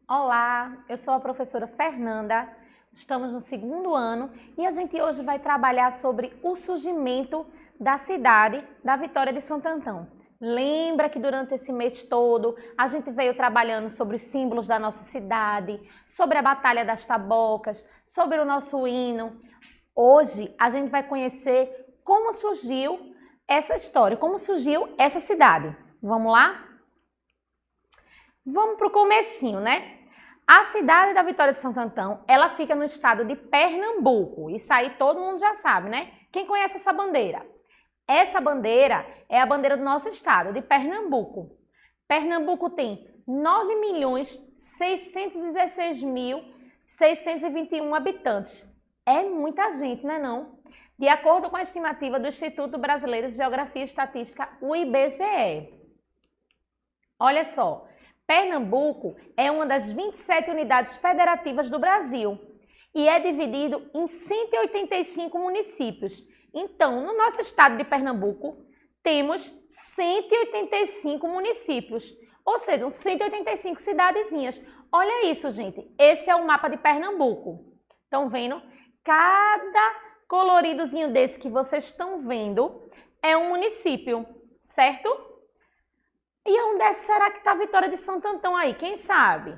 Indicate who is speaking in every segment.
Speaker 1: Olá, eu sou a professora Fernanda, estamos no segundo ano e a gente hoje vai trabalhar sobre o surgimento da cidade da Vitória de Santo Antão. Lembra que durante esse mês todo a gente veio trabalhando sobre os símbolos da nossa cidade, sobre a Batalha das Tabocas, sobre o nosso hino. Hoje a gente vai conhecer como surgiu essa história, como surgiu essa cidade. Vamos lá? Vamos para o comecinho, né? A cidade da Vitória de Santo Antão, ela fica no estado de Pernambuco. Isso aí todo mundo já sabe, né? Quem conhece essa bandeira? Essa bandeira é a bandeira do nosso estado, de Pernambuco. Pernambuco tem 9.616.621 habitantes. É muita gente, né não? De acordo com a estimativa do Instituto Brasileiro de Geografia e Estatística, o IBGE. Olha só. Pernambuco é uma das 27 unidades federativas do Brasil e é dividido em 185 municípios. Então, no nosso estado de Pernambuco, temos 185 municípios, ou seja, 185 cidadezinhas. Olha isso, gente. Esse é o mapa de Pernambuco. Estão vendo? Cada coloridozinho desse que vocês estão vendo é um município, certo? E onde será que está a Vitória de Santo Antão aí? Quem sabe?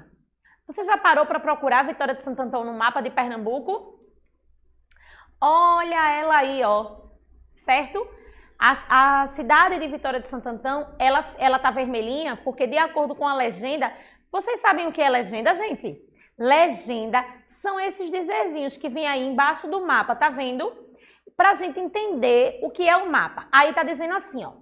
Speaker 1: Você já parou para procurar a Vitória de Santo Antão no mapa de Pernambuco? Olha ela aí, ó. Certo? A cidade de Vitória de Santo Antão, ela tá vermelhinha porque, de acordo com a legenda, vocês sabem o que é legenda, gente? Legenda são esses dizerzinhos que vêm aí embaixo do mapa, tá vendo? Para a gente entender o que é o mapa. Aí tá dizendo assim, ó.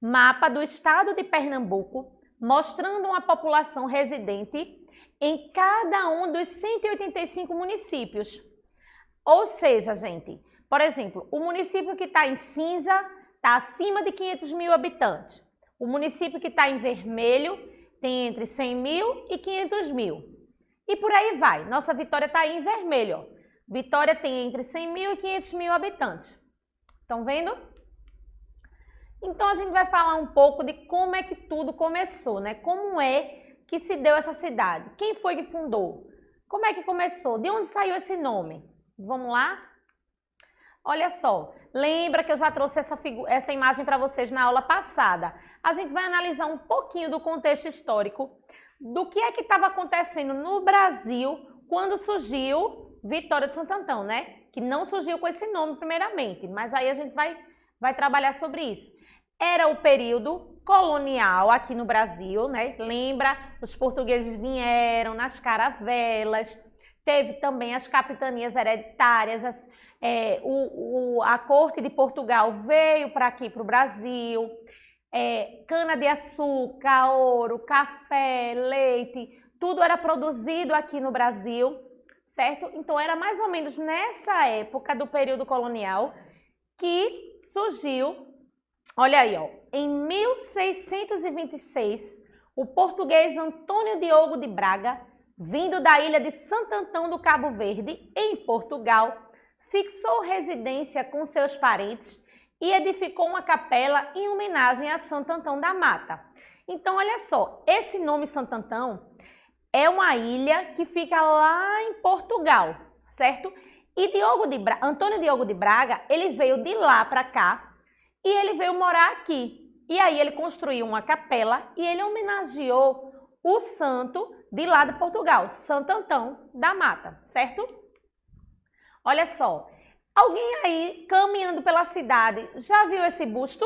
Speaker 1: Mapa do estado de Pernambuco, mostrando uma população residente em cada um dos 185 municípios. Ou seja, gente, por exemplo, o município que está em cinza está acima de 500 mil habitantes. O município que está em vermelho tem entre 100 mil e 500 mil. E por aí vai. Nossa Vitória está aí em vermelho. Ó. Vitória tem entre 100 mil e 500 mil habitantes. Estão vendo? Então, a gente vai falar um pouco de como é que tudo começou, né? Como é que se deu essa cidade? Quem foi que fundou? Como é que começou? De onde saiu esse nome? Vamos lá? Olha só, lembra que eu já trouxe essa imagem para vocês na aula passada. A gente vai analisar um pouquinho do contexto histórico, do que é que estava acontecendo no Brasil quando surgiu Vitória de Santo Antão, né? Que não surgiu com esse nome primeiramente, mas aí a gente vai trabalhar sobre isso. Era o período colonial aqui no Brasil, né? Lembra? Os portugueses vieram nas caravelas, teve também as capitanias hereditárias, a corte de Portugal veio para aqui, para o Brasil, cana-de-açúcar, ouro, café, leite, tudo era produzido aqui no Brasil, certo? Então, era mais ou menos nessa época do período colonial que surgiu. Olha aí, ó. Em 1626, o português Antônio Diogo de Braga, vindo da ilha de Santo Antão do Cabo Verde, em Portugal, fixou residência com seus parentes e edificou uma capela em homenagem a Santo Antão da Mata. Então, olha só, esse nome Santo Antão é uma ilha que fica lá em Portugal, certo? E Antônio Diogo de Braga, ele veio de lá para cá, e ele veio morar aqui. E aí ele construiu uma capela e ele homenageou o santo de lá de Portugal, Santo Antão da Mata, certo? Olha só, alguém aí caminhando pela cidade já viu esse busto?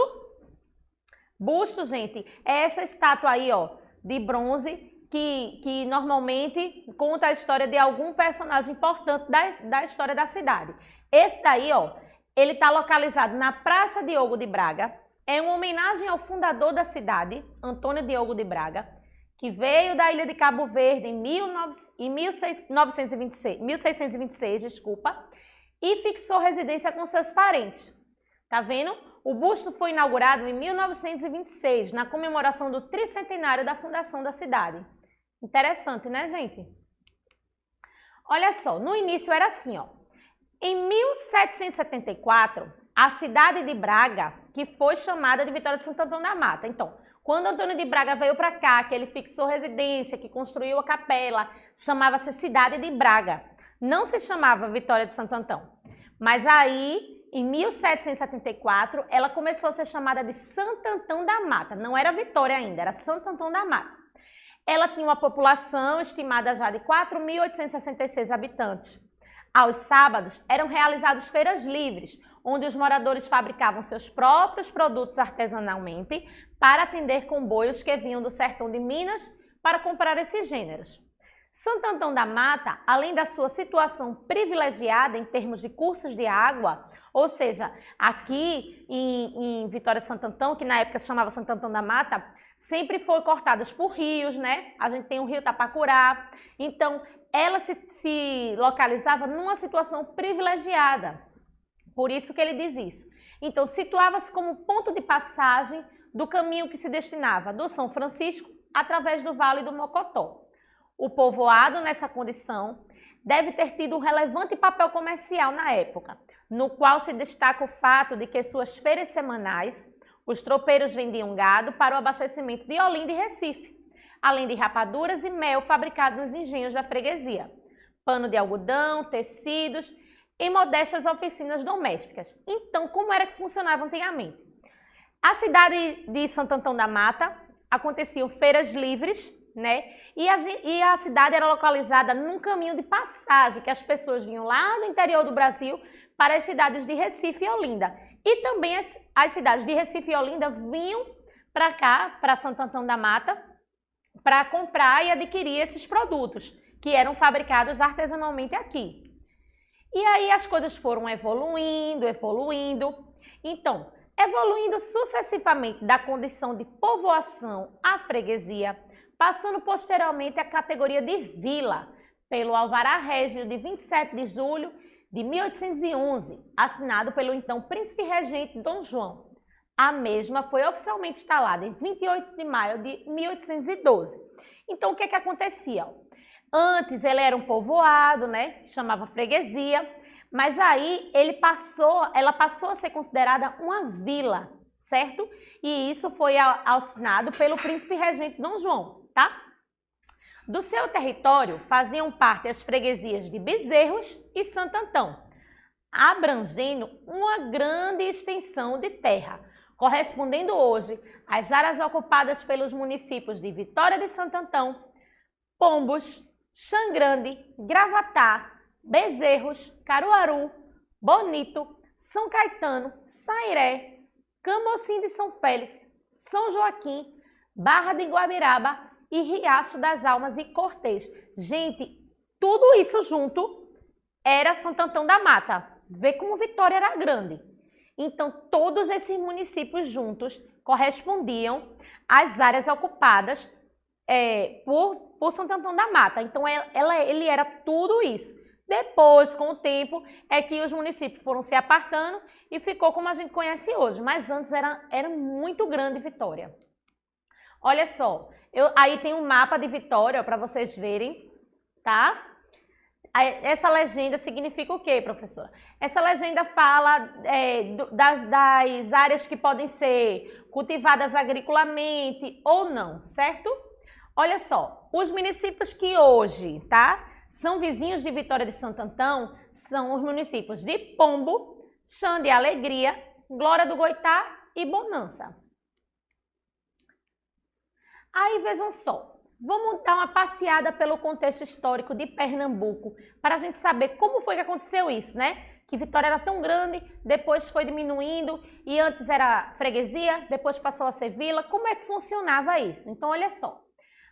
Speaker 1: Busto, gente, é essa estátua aí, ó, de bronze que normalmente conta a história de algum personagem importante da história da cidade. Esse daí, ó, ele está localizado na Praça Diogo de Braga, é uma homenagem ao fundador da cidade, Antônio Diogo de Braga, que veio da ilha de Cabo Verde em 1626, e fixou residência com seus parentes. Tá vendo? O busto foi inaugurado em 1926, na comemoração do tricentenário da fundação da cidade. Interessante, né, gente? Olha só, no início era assim, ó. Em 1774, a cidade de Braga, que foi chamada de Vitória de Santo Antão da Mata. Então, Quando Antônio de Braga veio para cá, que ele fixou residência, que construiu a capela, chamava-se Cidade de Braga. Não se chamava Vitória de Santo Antão. Mas aí, em 1774, ela começou a ser chamada de Santo Antão da Mata. Não era Vitória ainda, era Santo Antão da Mata. Ela tinha uma população estimada já de 4.866 habitantes. Aos sábados, eram realizadas feiras livres, onde os moradores fabricavam seus próprios produtos artesanalmente para atender comboios que vinham do sertão de Minas para comprar esses gêneros. Santo Antão da Mata, além da sua situação privilegiada em termos de cursos de água, ou seja, aqui em Vitória de Santo Antão, que na época se chamava Santo Antão da Mata, sempre foi cortadas por rios, né? A gente tem o rio Tapacurá, então ela se localizava numa situação privilegiada, por isso que ele diz isso. Então situava-se como ponto de passagem do caminho que se destinava do São Francisco através do Vale do Mocotó. O povoado, nessa condição, deve ter tido um relevante papel comercial na época, no qual se destaca o fato de que suas feiras semanais, os tropeiros vendiam gado para o abastecimento de Olinda e Recife, além de rapaduras e mel fabricados nos engenhos da freguesia, pano de algodão, tecidos e modestas oficinas domésticas. Então, como era que funcionava antigamente? A cidade de Santo Antão da Mata aconteciam feiras livres, né? E a cidade era localizada num caminho de passagem, que as pessoas vinham lá do interior do Brasil para as cidades de Recife e Olinda. E também as cidades de Recife e Olinda vinham para cá, para Santo Antão da Mata, para comprar e adquirir esses produtos, que eram fabricados artesanalmente aqui. E aí as coisas foram evoluindo. Então, evoluindo sucessivamente da condição de povoação à freguesia, passando posteriormente à categoria de vila, pelo Alvará Régio de 27 de julho de 1811, assinado pelo então príncipe regente Dom João. A mesma foi oficialmente instalada em 28 de maio de 1812. Então, o que acontecia? Antes ele era um povoado, né, chamava freguesia, mas aí ela passou a ser considerada uma vila, certo? E isso foi assinado pelo príncipe regente Dom João, tá? Do seu território faziam parte as freguesias de Bezerros e Santo Antão, abrangendo uma grande extensão de terra, correspondendo hoje às áreas ocupadas pelos municípios de Vitória de Santo Antão, Pombos, Xangrande, Gravatá, Bezerros, Caruaru, Bonito, São Caetano, Sairé, Camocim de São Félix, São Joaquim, Barra de Guabiraba e Riacho das Almas e Cortês. Gente, tudo isso junto era Santo Antão da Mata. Vê como Vitória era grande. Então, todos esses municípios juntos correspondiam às áreas ocupadas por Santo Antão da Mata. Então, ele era tudo isso. Depois, com o tempo, é que os municípios foram se apartando e ficou como a gente conhece hoje. Mas antes era muito grande Vitória. Olha só, aí tem um mapa de Vitória para vocês verem, tá? Essa legenda significa o quê, professora? Essa legenda fala das áreas que podem ser cultivadas agriculamente ou não, certo? Olha só, os municípios que hoje, tá, são vizinhos de Vitória de Santo Antão são os municípios de Pombo, Xande e Alegria, Glória do Goitá e Bonança. Aí vejam só, vamos dar uma passeada pelo contexto histórico de Pernambuco para a gente saber como foi que aconteceu isso, né? Que Vitória era tão grande, depois foi diminuindo e antes era freguesia, depois passou a ser vila. Como é que funcionava isso? Então, olha só,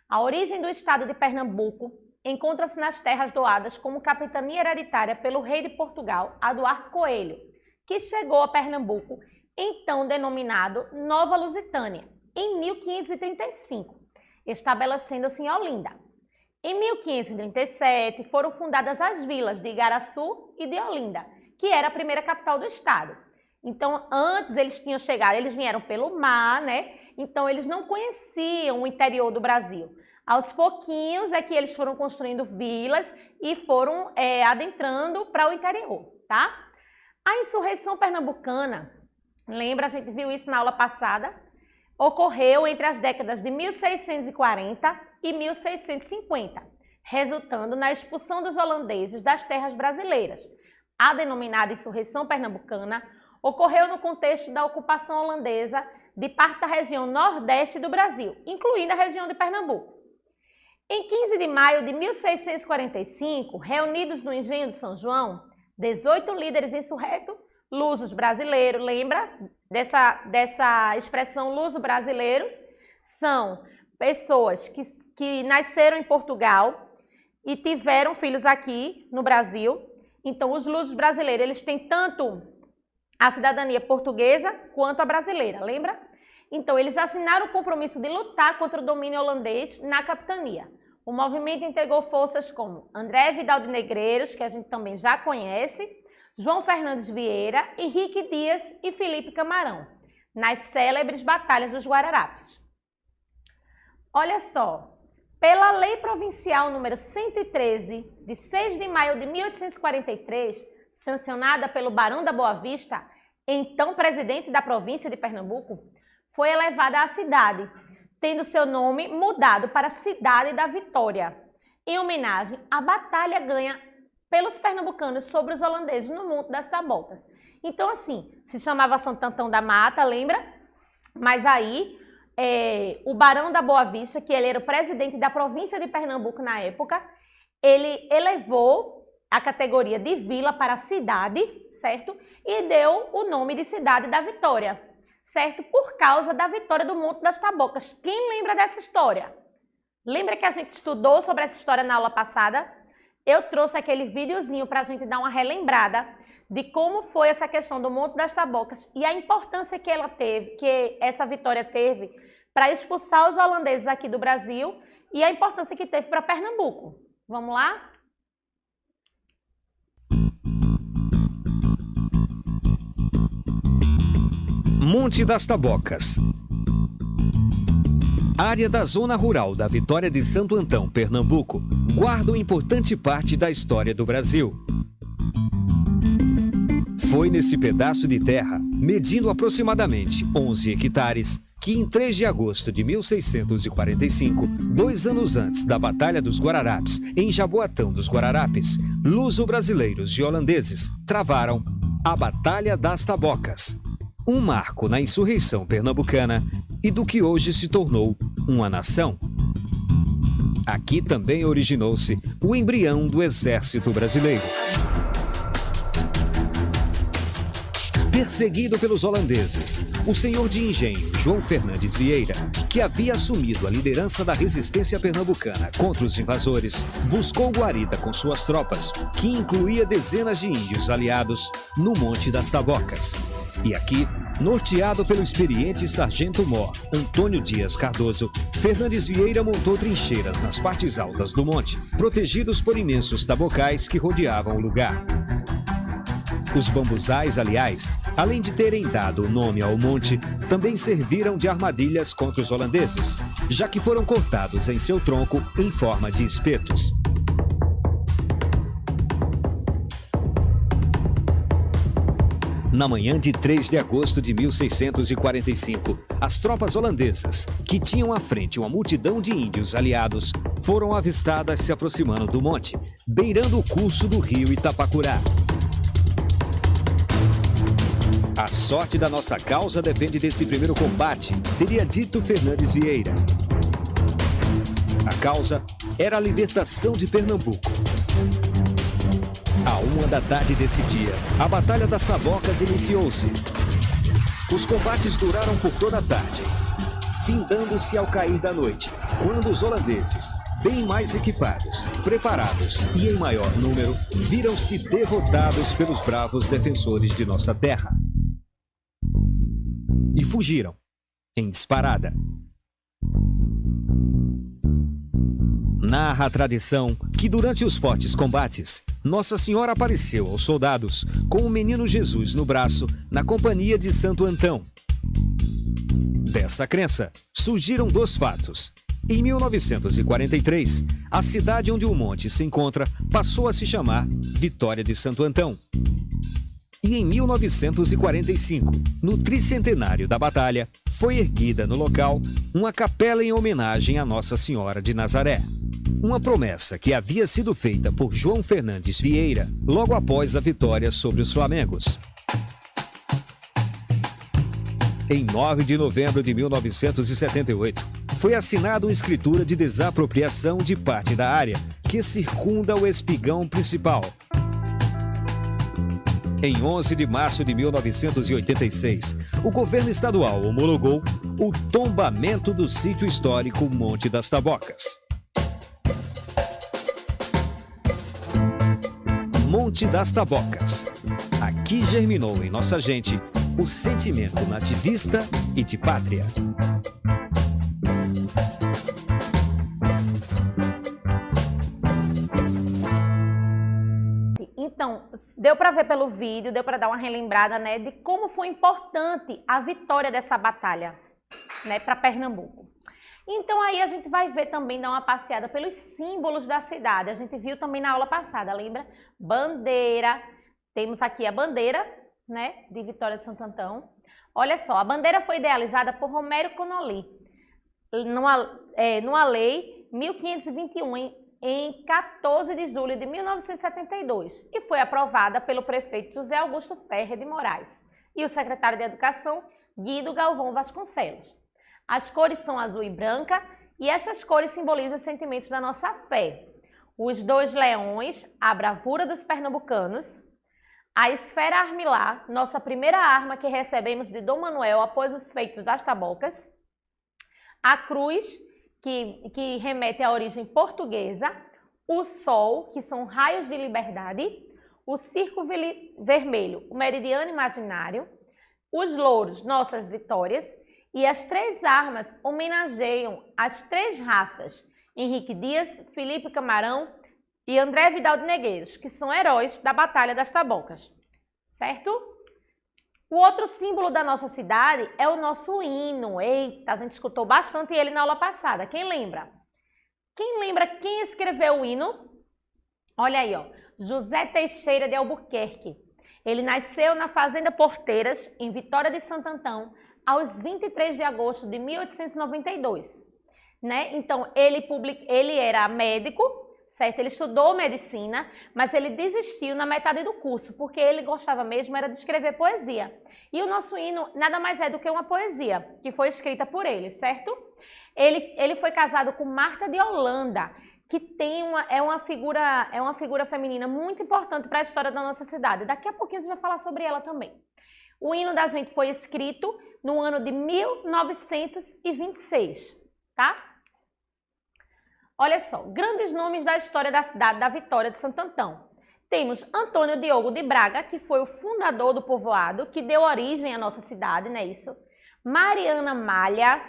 Speaker 1: a origem do estado de Pernambuco encontra-se nas terras doadas como capitania hereditária pelo rei de Portugal, Eduardo Coelho, que chegou a Pernambuco, então denominado Nova Lusitânia, em 1535, estabelecendo-se em Olinda. Em 1537, foram fundadas as vilas de Igaraçu e de Olinda, que era a primeira capital do estado. Então, antes eles tinham chegado, eles vieram pelo mar, né? Então, eles não conheciam o interior do Brasil. Aos pouquinhos é que eles foram construindo vilas e foram adentrando para o interior, tá? A insurreição pernambucana, lembra, a gente viu isso na aula passada, ocorreu entre as décadas de 1640 e 1650, resultando na expulsão dos holandeses das terras brasileiras. A denominada Insurreição Pernambucana ocorreu no contexto da ocupação holandesa de parte da região nordeste do Brasil, incluindo a região de Pernambuco. Em 15 de maio de 1645, reunidos no Engenho de São João, 18 líderes insurretos, lusos brasileiros, lembra dessa expressão luso-brasileiros? São pessoas que nasceram em Portugal e tiveram filhos aqui no Brasil. Então, os lusos brasileiros, eles têm tanto a cidadania portuguesa quanto a brasileira, lembra? Então, eles assinaram o compromisso de lutar contra o domínio holandês na capitania. O movimento integrou forças como André Vidal de Negreiros, que a gente também já conhece, João Fernandes Vieira, Henrique Dias e Felipe Camarão, nas célebres Batalhas dos Guararapes. Olha só, pela Lei Provincial número 113, de 6 de maio de 1843, sancionada pelo Barão da Boa Vista, então presidente da província de Pernambuco, foi elevada à cidade, tendo seu nome mudado para Cidade da Vitória, em homenagem à batalha ganha pelos pernambucanos sobre os holandeses no Monte das Tabocas. Então, assim, se chamava Santo Antão da Mata, lembra? Mas aí, o Barão da Boa Vista, que ele era o presidente da província de Pernambuco na época, ele elevou a categoria de vila para cidade, certo? E deu o nome de Cidade da Vitória, certo? Por causa da vitória do Monte das Tabocas. Quem lembra dessa história? Lembra que a gente estudou sobre essa história na aula passada? Eu trouxe aquele videozinho para a gente dar uma relembrada de como foi essa questão do Monte das Tabocas e a importância que ela teve, que essa vitória teve para expulsar os holandeses aqui do Brasil e a importância que teve para Pernambuco. Vamos lá?
Speaker 2: Monte das Tabocas. Área da zona rural da Vitória de Santo Antão, Pernambuco, guarda uma importante parte da história do Brasil. Foi nesse pedaço de terra, medindo aproximadamente 11 hectares, que em 3 de agosto de 1645, 2 anos antes da Batalha dos Guararapes, em Jaboatão dos Guararapes, luso-brasileiros e holandeses travaram a Batalha das Tabocas, um marco na insurreição pernambucana e do que hoje se tornou uma nação. Aqui também originou-se o embrião do Exército Brasileiro. Perseguido pelos holandeses, o senhor de engenho João Fernandes Vieira, que havia assumido a liderança da resistência pernambucana contra os invasores, buscou guarida com suas tropas, que incluía dezenas de índios aliados, no Monte das Tabocas. E aqui, norteado pelo experiente sargento-mor Antônio Dias Cardoso, Fernandes Vieira montou trincheiras nas partes altas do monte, protegidos por imensos tabocais que rodeavam o lugar. Os bambuzais, aliás, além de terem dado o nome ao monte, também serviram de armadilhas contra os holandeses, já que foram cortados em seu tronco em forma de espetos. Na manhã de 3 de agosto de 1645, as tropas holandesas, que tinham à frente uma multidão de índios aliados, foram avistadas se aproximando do monte, beirando o curso do rio Itapacurá. A sorte da nossa causa depende desse primeiro combate, teria dito Fernandes Vieira. A causa era a libertação de Pernambuco. À 1 da tarde desse dia, a Batalha das Tabocas iniciou-se. Os combates duraram por toda a tarde, findando-se ao cair da noite, quando os holandeses, bem mais equipados, preparados e em maior número, viram-se derrotados pelos bravos defensores de nossa terra. E fugiram, em disparada. Narra a tradição que durante os fortes combates, Nossa Senhora apareceu aos soldados com o menino Jesus no braço, na companhia de Santo Antão. Dessa crença, surgiram 2 fatos. Em 1943, a cidade onde o monte se encontra passou a se chamar Vitória de Santo Antão. E em 1945, no tricentenário da batalha, foi erguida no local uma capela em homenagem a Nossa Senhora de Nazaré. Uma promessa que havia sido feita por João Fernandes Vieira logo após a vitória sobre os Flamengos. Em 9 de novembro de 1978, foi assinada uma escritura de desapropriação de parte da área que circunda o espigão principal. Em 11 de março de 1986, o governo estadual homologou o tombamento do sítio histórico Monte das Tabocas. Monte das Tabocas. Aqui germinou em nossa gente o sentimento nativista e de pátria.
Speaker 1: Então, deu para ver pelo vídeo, deu para dar uma relembrada, né, de como foi importante a vitória dessa batalha, né, para Pernambuco. Então aí a gente vai ver também, dar uma passeada pelos símbolos da cidade. A gente viu também na aula passada, lembra? Bandeira, temos aqui a bandeira, né, de Vitória de Santo Antão. Olha só, a bandeira foi idealizada por Romero Connolly, numa lei 1521, em 14 de julho de 1972, e foi aprovada pelo prefeito José Augusto Ferreira de Moraes e o secretário de Educação, Guido Galvão Vasconcelos. As cores são azul e branca, e estas cores simbolizam os sentimentos da nossa fé. Os dois leões, a bravura dos pernambucanos, a esfera armilar, nossa primeira arma que recebemos de Dom Manuel após os feitos das Tabocas, a cruz, que remete à origem portuguesa, o sol, que são raios de liberdade, o círculo vermelho, o meridiano imaginário, os louros, nossas vitórias, e as três armas homenageiam as três raças, Henrique Dias, Felipe Camarão e André Vidal de Negreiros, que são heróis da Batalha das Tabocas, certo? O outro símbolo da nossa cidade é o nosso hino. Eita, a gente escutou bastante ele na aula passada. Quem lembra? Quem lembra quem escreveu o hino? Olha aí, ó, José Teixeira de Albuquerque. Ele nasceu na Fazenda Porteiras, em Vitória de Santo Antão, aos 23 de agosto de 1892. Né? Então, ele era médico, certo? Ele estudou medicina, mas ele desistiu na metade do curso, porque ele gostava mesmo era de escrever poesia. E o nosso hino nada mais é do que uma poesia, que foi escrita por ele, certo? Ele foi casado com Marta de Holanda, que é uma figura feminina muito importante para a história da nossa cidade. Daqui a pouquinho a gente vai falar sobre ela também. O hino da gente foi escrito no ano de 1926, tá? Olha só, grandes nomes da história da cidade da Vitória de Santo Antão. Temos Antônio Diogo de Braga, que foi o fundador do povoado, que deu origem à nossa cidade, não é isso? Mariana Malha,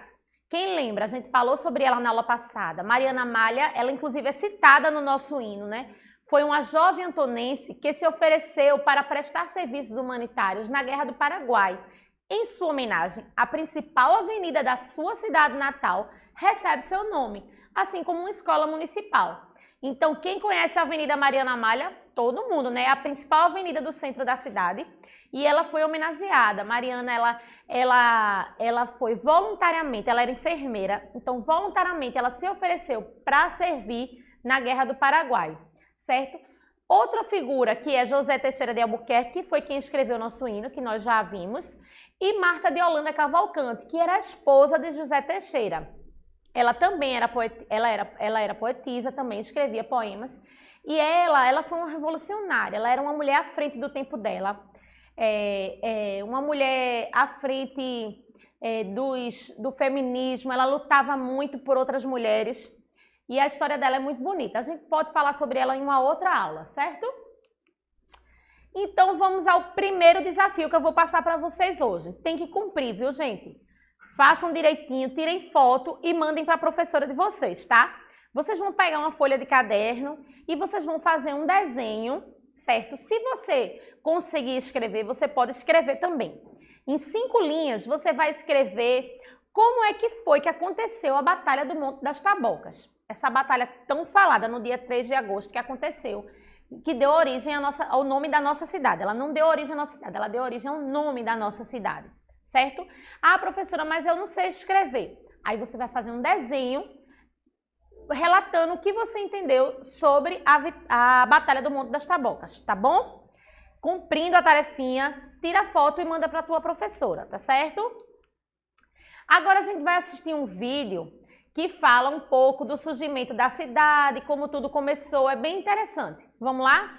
Speaker 1: quem lembra? A gente falou sobre ela na aula passada. Mariana Malha, ela inclusive é citada no nosso hino, né? Foi uma jovem antonense que se ofereceu para prestar serviços humanitários na Guerra do Paraguai. Em sua homenagem, a principal avenida da sua cidade natal recebe seu nome, assim como uma escola municipal. Então, quem conhece a Avenida Mariana Malha? Todo mundo, né? É a principal avenida do centro da cidade e ela foi homenageada. Mariana, ela foi voluntariamente, ela era enfermeira, então voluntariamente ela se ofereceu para servir na Guerra do Paraguai, certo? Outra figura que é José Teixeira de Albuquerque, que foi quem escreveu nosso hino, que nós já vimos, e Marta de Holanda Cavalcante, que era a esposa de José Teixeira. Ela também era poetisa, também escrevia poemas. E ela foi uma revolucionária, ela era uma mulher à frente do tempo dela. Uma mulher à frente do feminismo, ela lutava muito por outras mulheres. E a história dela é muito bonita. A gente pode falar sobre ela em uma outra aula, certo? Então, vamos ao primeiro desafio que eu vou passar para vocês hoje. Tem que cumprir, viu, gente? Façam direitinho, tirem foto e mandem para a professora de vocês, tá? Vocês vão pegar uma folha de caderno e vocês vão fazer um desenho, certo? Se você conseguir escrever, você pode escrever também. Em 5 linhas, você vai escrever como é que foi que aconteceu a Batalha do Monte das Tabocas. Essa batalha tão falada no dia 3 de agosto que aconteceu que deu origem ao nome da nossa cidade. Ela não deu origem à nossa cidade, ela deu origem ao nome da nossa cidade, certo? Ah, professora, mas eu não sei escrever. Aí você vai fazer um desenho relatando o que você entendeu sobre a Batalha do Monte das Tabocas, tá bom? Cumprindo a tarefinha, tira a foto e manda para a tua professora, tá certo? Agora a gente vai assistir um vídeo que fala um pouco do surgimento da cidade, como tudo começou, é bem interessante. Vamos lá?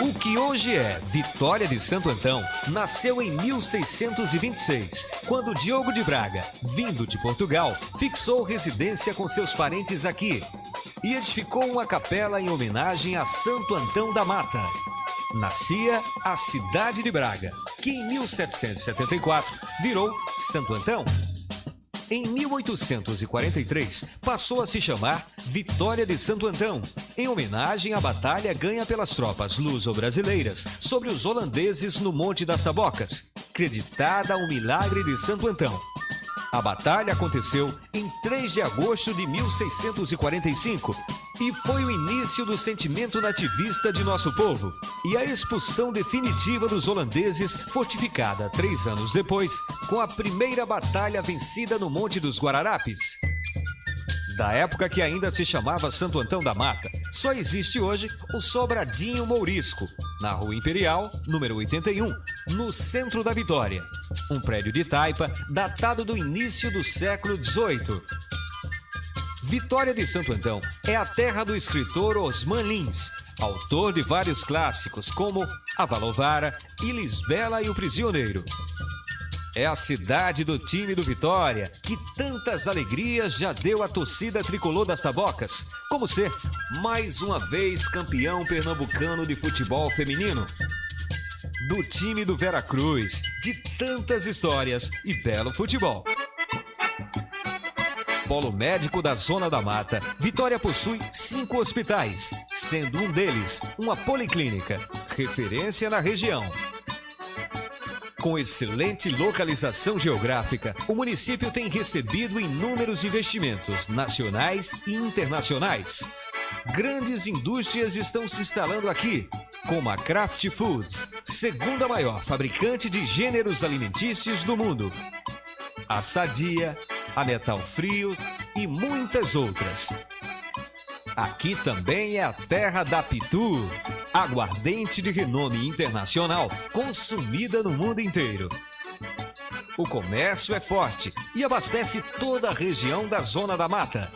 Speaker 2: O que hoje é Vitória de Santo Antão nasceu em 1626, quando Diogo de Braga, vindo de Portugal, fixou residência com seus parentes aqui e edificou uma capela em homenagem a Santo Antão da Mata. Nascia a cidade de Braga, que em 1774 virou Santo Antão. Em 1843, passou a se chamar Vitória de Santo Antão, em homenagem à batalha ganha pelas tropas luso-brasileiras sobre os holandeses no Monte das Tabocas, creditada ao milagre de Santo Antão. A batalha aconteceu em 3 de agosto de 1645 e foi o início do sentimento nativista de nosso povo e a expulsão definitiva dos holandeses, fortificada 3 anos depois, com a primeira batalha vencida no Monte dos Guararapes. Da época que ainda se chamava Santo Antão da Mata, só existe hoje o Sobradinho Mourisco, na Rua Imperial, número 81, no centro da Vitória. Um prédio de taipa datado do início do século XVIII. Vitória de Santo Antão é a terra do escritor Osman Lins, autor de vários clássicos como A Valovara, Lisbela e o Prisioneiro. É a cidade do time do Vitória, que tantas alegrias já deu à torcida tricolor das Tabocas, como ser, mais uma vez, campeão pernambucano de futebol feminino. Do time do Veracruz, de tantas histórias e belo futebol. Polo médico da Zona da Mata, Vitória possui 5 hospitais, sendo um deles uma policlínica, referência na região. Com excelente localização geográfica, o município tem recebido inúmeros investimentos nacionais e internacionais. Grandes indústrias estão se instalando aqui, como a Kraft Foods, segunda maior fabricante de gêneros alimentícios do mundo, a Sadia, a Metal Frio e muitas outras. Aqui também é a terra da Pitu, aguardente de renome internacional, consumida no mundo inteiro. O comércio é forte e abastece toda a região da Zona da Mata.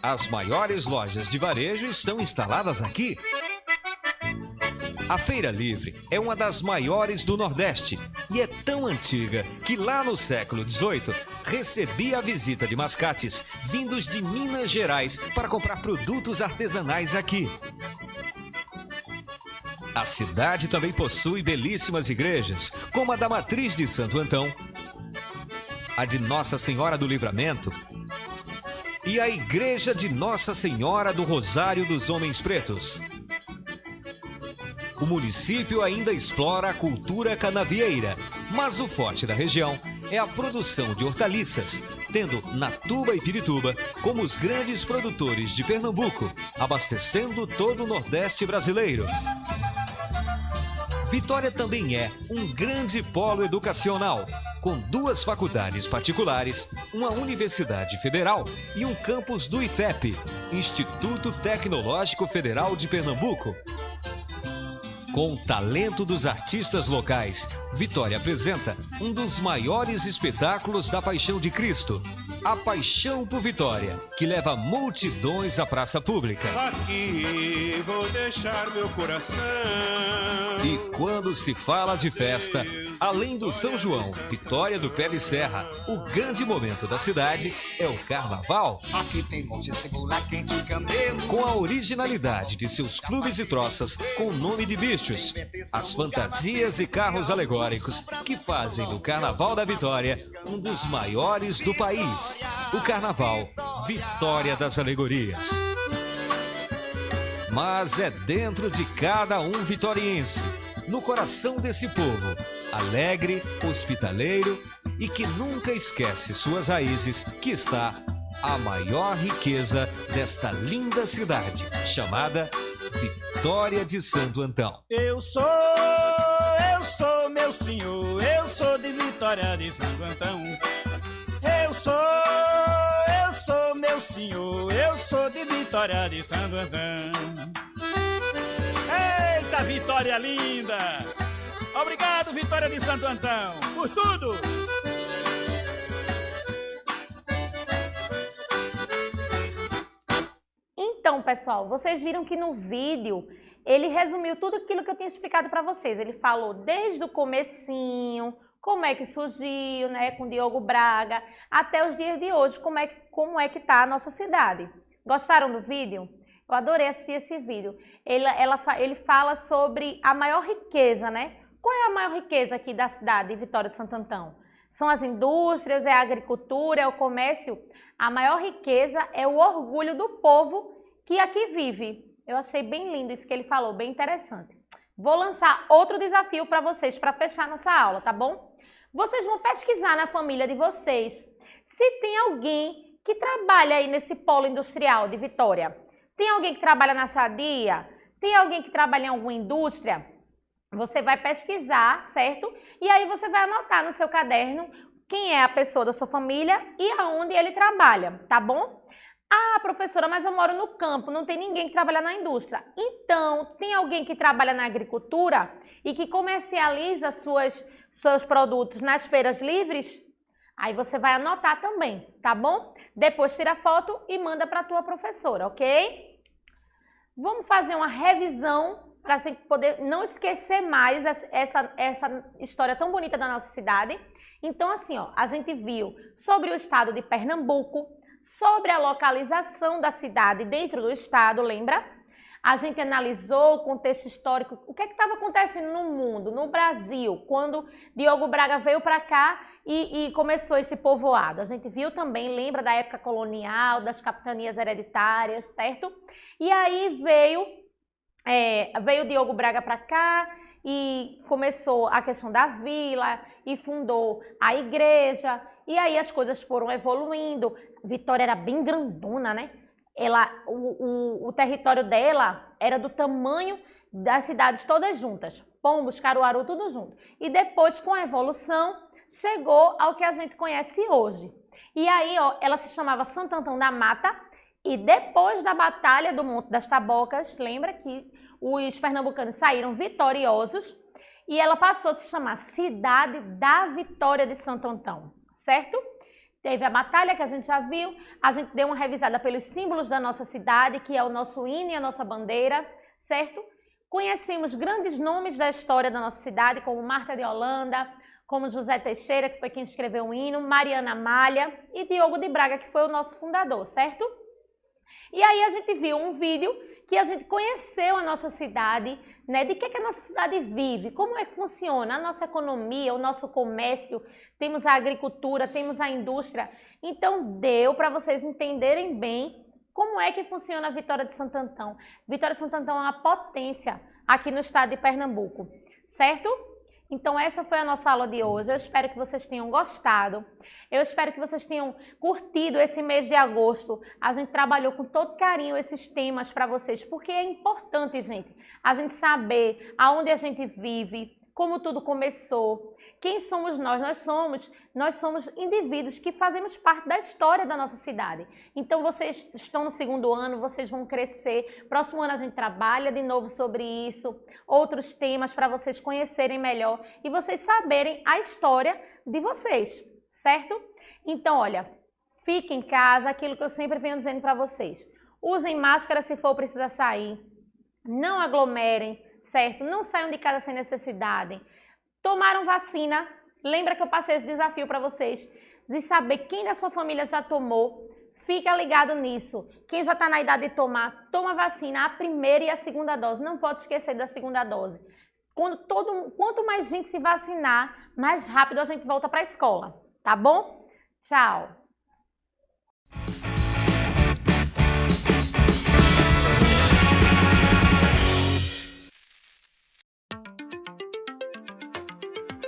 Speaker 2: As maiores lojas de varejo estão instaladas aqui. A Feira Livre é uma das maiores do Nordeste e é tão antiga que lá no século XVIII recebia a visita de mascates vindos de Minas Gerais para comprar produtos artesanais aqui. A cidade também possui belíssimas igrejas, como a da Matriz de Santo Antão, a de Nossa Senhora do Livramento e a Igreja de Nossa Senhora do Rosário dos Homens Pretos. O município ainda explora a cultura canavieira, mas o forte da região é a produção de hortaliças, tendo Natuba e Pirituba como os grandes produtores de Pernambuco, abastecendo todo o Nordeste brasileiro. Vitória também é um grande polo educacional, com 2 faculdades particulares, uma universidade federal e um campus do IFEP, Instituto Tecnológico Federal de Pernambuco. Com o talento dos artistas locais, Vitória apresenta um dos maiores espetáculos da Paixão de Cristo, a Paixão por Vitória, que leva multidões à praça pública.
Speaker 3: Aqui vou deixar meu coração.
Speaker 2: E quando se fala de festa, além do São João, Vitória do Pé de Serra, o grande momento da cidade é o Carnaval.
Speaker 4: Aqui tem monte, cebola quente, camelo.
Speaker 2: Com a originalidade de seus clubes e troças com nome de bichos, as fantasias e carros alegóricos que fazem do Carnaval da Vitória um dos maiores do país. O Carnaval Vitória das Alegorias. Mas é dentro de cada um vitoriense. no coração desse povo, alegre, hospitaleiro e que nunca esquece suas raízes, que está a maior riqueza desta linda cidade, chamada Vitória de Santo Antão.
Speaker 5: Eu sou, meu senhor, eu sou de Vitória de Santo Antão. Eu sou, meu senhor, eu sou de Vitória de Santo Antão. Eita, Vitória linda! Obrigado, Vitória de Santo Antão, por tudo!
Speaker 1: Então, pessoal, vocês viram que no vídeo ele resumiu tudo aquilo que eu tinha explicado para vocês. Ele falou desde o comecinho, como é que surgiu, né, com Diogo Braga, até os dias de hoje, como é que tá a nossa cidade. Gostaram do vídeo? Eu adorei assistir esse vídeo. Ele fala sobre a maior riqueza, né? Qual é a maior riqueza aqui da cidade de Vitória de Santo Antão? São as indústrias, é a agricultura, é o comércio. A maior riqueza é o orgulho do povo que aqui vive. Eu achei bem lindo isso que ele falou, bem interessante. Vou lançar outro desafio para vocês, para fechar nossa aula, tá bom? Vocês vão pesquisar na família de vocês se tem alguém que trabalha aí nesse polo industrial de Vitória. Tem alguém que trabalha na Sadia? Tem alguém que trabalha em alguma indústria? Você vai pesquisar, certo? E aí você vai anotar no seu caderno quem é a pessoa da sua família e aonde ele trabalha, tá bom? Ah, professora, mas eu moro no campo, não tem ninguém que trabalha na indústria. Então, tem alguém que trabalha na agricultura e que comercializa seus produtos nas feiras livres? Aí você vai anotar também, tá bom? Depois tira foto e manda para a tua professora, ok? Vamos fazer uma revisão para a gente poder não esquecer mais essa história tão bonita da nossa cidade. Então, assim, ó, a gente viu sobre o estado de Pernambuco, sobre a localização da cidade dentro do estado, lembra? A gente analisou o contexto histórico, o que estava acontecendo no mundo, no Brasil, quando Diogo Braga veio para cá e começou esse povoado. A gente viu também, lembra da época colonial, das capitanias hereditárias, certo? E aí veio Diogo Braga para cá e começou a questão da vila e fundou a igreja. E aí as coisas foram evoluindo. Vitória era bem grandona, né? O território dela era do tamanho das cidades todas juntas. Pombos, Caruaru, tudo junto. E depois, com a evolução, chegou ao que a gente conhece hoje. E aí, ó, ela se chamava Santo Antão da Mata. E depois da Batalha do Monte das Tabocas, lembra que os pernambucanos saíram vitoriosos e ela passou a se chamar Cidade da Vitória de Santo Antão, certo? Teve a batalha que a gente já viu, a gente deu uma revisada pelos símbolos da nossa cidade, que é o nosso hino e a nossa bandeira, certo? Conhecemos grandes nomes da história da nossa cidade, como Marta de Holanda, como José Teixeira, que foi quem escreveu o hino, Mariana Malha e Diogo de Braga, que foi o nosso fundador, certo? E aí a gente viu um vídeo que a gente conheceu a nossa cidade, né? De que a nossa cidade vive, como é que funciona a nossa economia, o nosso comércio, temos a agricultura, temos a indústria. Então deu para vocês entenderem bem como é que funciona a Vitória de Santo Antão. Vitória de Santo Antão é uma potência aqui no estado de Pernambuco, certo? Então essa foi a nossa aula de hoje, eu espero que vocês tenham gostado, eu espero que vocês tenham curtido esse mês de agosto. A gente trabalhou com todo carinho esses temas para vocês, porque é importante, gente, a gente saber aonde a gente vive, como tudo começou, quem somos nós? Nós somos indivíduos que fazemos parte da história da nossa cidade. Então vocês estão no segundo ano, vocês vão crescer, próximo ano a gente trabalha de novo sobre isso, outros temas para vocês conhecerem melhor e vocês saberem a história de vocês, certo? Então, olha, fiquem em casa, aquilo que eu sempre venho dizendo para vocês. Usem máscara se for precisar sair, não aglomerem, certo? Não saiam de casa sem necessidade. Tomaram vacina? Lembra que eu passei esse desafio para vocês de saber quem da sua família já tomou? Fica ligado nisso. Quem já está na idade de tomar, toma vacina, a primeira e a segunda dose. Não pode esquecer da segunda dose. Quanto mais gente se vacinar, mais rápido a gente volta para a escola. Tá bom? Tchau!